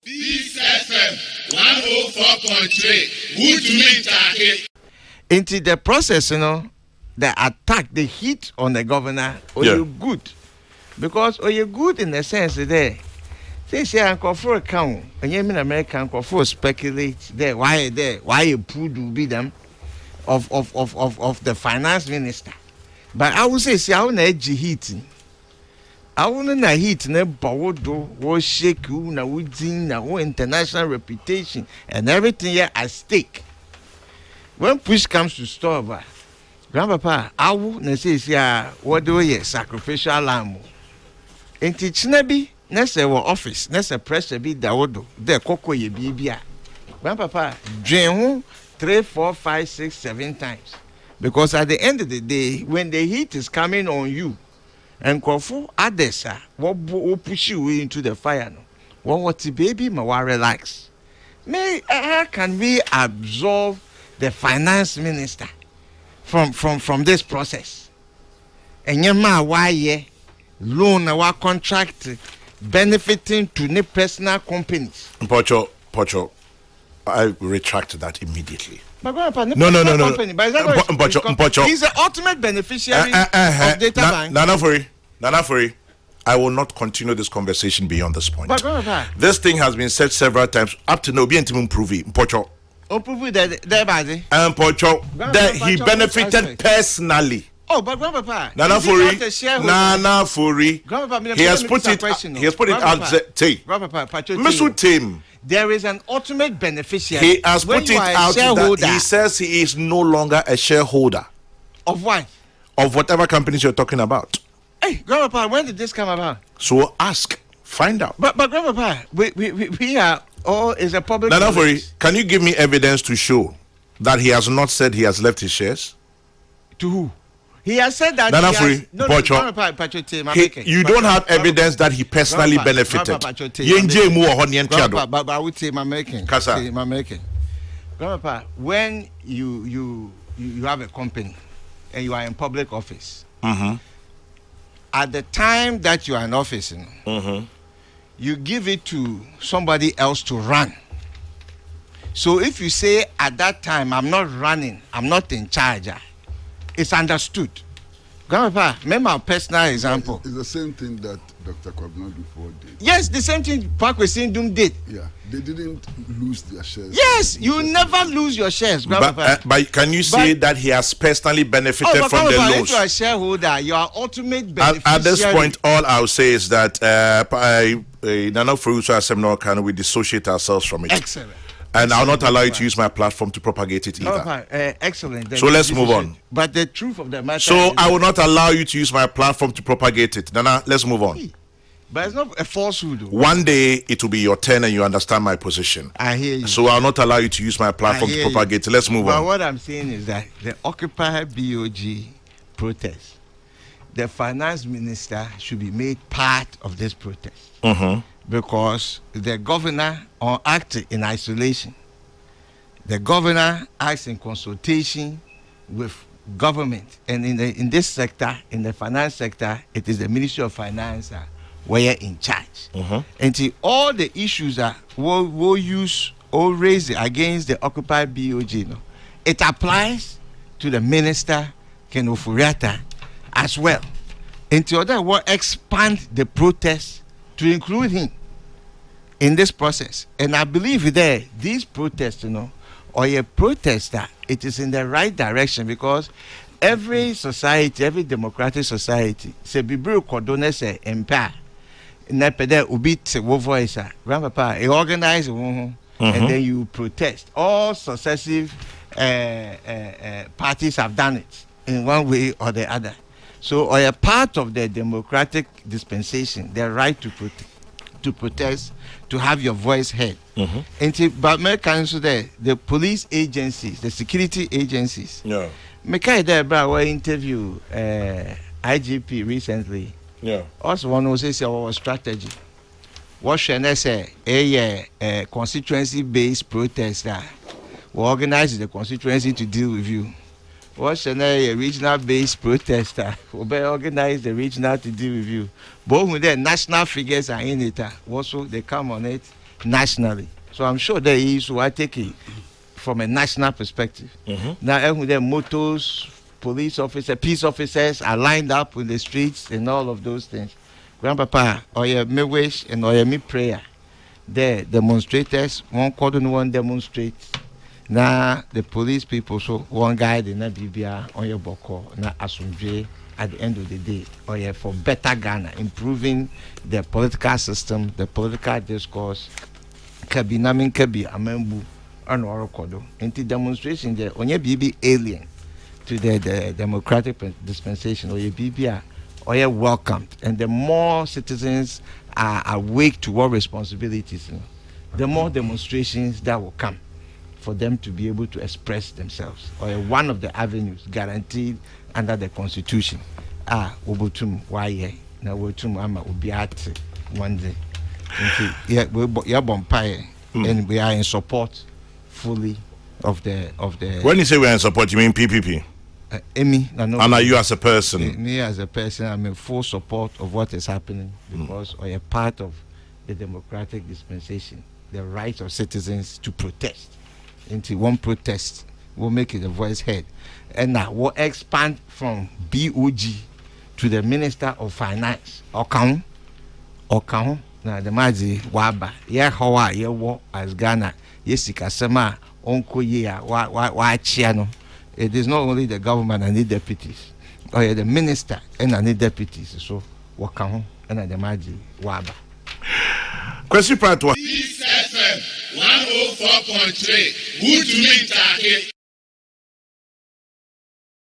This FM 104.3. Good to meet you. Into the process, the attack, the hit on the governor, you good. Because you good in the sense that they say Uncle for account, and you mean American Uncle for speculate there, why you put will be them of the finance minister. But I would say, I want to edge heating. I want to heat ne bawodo wo shake you na wudin na wo international reputation and everything here at stake. When push comes to shove, grandpapa, I will na say what do you sacrificial lamb. Enti chinabi na say wo office na say pressure bi dawodo de koko ye bibia. Grandpapa drain ho 3, 4, 5, 6, 7 times. Because at the end of the day, when the heat is coming on you, and Kofu others what push you into the fire no. What the baby ma relax. How can we absorb the finance minister from this process? And yema why loan our contract benefiting to the personal companies. Pocho, I retract that immediately. But Grandpa, No. Company, but Mpocho. He's the ultimate beneficiary of data bank. Nana Ofori, I will not continue this conversation beyond this point. But Grandpa, this thing has been said several times. Up to now, be intimate prove it. Mpocho. Prove that body. Mpocho, that he benefited personally. Oh, but Grandpa, Nana Ofori, he has put it out there. There is an ultimate beneficiary. He has put it out that he says he is no longer a shareholder. Of what? Of whatever companies you're talking about. Hey, Grandpa, when did this come about? So ask, find out. But Grandpa, we are all is a public. Nana Ofori, can you give me evidence to show that he has not said he has left his shares? To who? He has said that. Nana Ofori, you don't have evidence that he personally benefited. But I would say my making. Grandpa, when you have a company and you are in public office, at the time that you are in office, you give it to somebody else to run. So if you say at that time I'm not running, I'm not in charge, it's understood. Grandpa, remember a personal example. It's the same thing that Dr. Kwabena before did. Yes, the same thing Park Wesindum did. Yeah, they didn't lose their shares. Yes, you never lose your shares, Grandpa. But can you say that he has personally benefited from the loans? If you are a shareholder, you are ultimate beneficiary. At this point, all I'll say is that Nana Ofori can we dissociate ourselves from it. Excellent. And I'll not allow you to use my platform to propagate it either. Excellent. So let's move on. But the truth of the matter So I will not allow you to use my platform to propagate it. Nana, let's move on. But it's not a falsehood. One day it will be your turn and you understand my position. I hear you. So I'll not allow you to use my platform to propagate it. Let's move on. But what I'm saying is that the Occupy BOG protest, the finance minister should be made part of this protest. Because the governor acted in isolation. The governor acts in consultation with government, and in this sector, in the finance sector, it is the Ministry of Finance where in charge. And all the issues that we'll use or raise against the Occupy BOG, it applies to the minister Ken Ofori as well. And to other will expand the protest to include him in this process. And I believe that these protests, or a protester, it is in the right direction, because every society, every democratic society, se bibru kodone se empa, nepede ubit wo voice, grandpapa, organize and then you protest. All successive parties have done it in one way or the other. So, or a part of the democratic dispensation, the right to protest, to have your voice heard. But me council there, the police agencies, the security agencies. Yeah. Me kai there, bro, we interview IGP recently. Yeah. Also, one who says our strategy. What should I say? A constituency-based protest. We organize the constituency to deal with you. What's a regional-based protester? We organize the regional to deal with you. Both with the national figures are in it. Also, they come on it nationally. So I'm sure there is who I take it from a national perspective. Now, the motors, police officers, peace officers are lined up in the streets and all of those things. Grandpapa, or your me wish and or your me prayer. The demonstrators, one cordon one demonstrate. Now the police people, so one guy the na bibia on your boko na asumdwe at the end of the day, or yeah, for better Ghana, improving the political system, the political discourse. Kabi namin kabi amembu and orokodo. Into demonstration there, on your BB alien to the democratic dispensation, or your BBA, or you're welcomed. And the more citizens are awake to what responsibilities, the more demonstrations that will come for them to be able to express themselves. Or one of the avenues guaranteed under the Constitution. Ubutum, why, now Ubutum Ama Ubiati one day. Yeah, we're bumpire, and we are in support fully of the. When you say we're in support, you mean PPP? And are you as a person? Me as a person, I'm in full support of what is happening because we are part of the democratic dispensation, the right of citizens to protest. Into one protest will make it a voice heard, and now we'll expand from BOG to the Minister of Finance. Okang. Now the Mazi Waba, Hawa, Yewo as Ghana, Yesika Sema, Onko Yea, wa Chiano. It is not only the government and the deputies, or the minister and the deputies. So, Wakahon and the Maji Waba. Question part one. This FM 104.3. Good to meet you.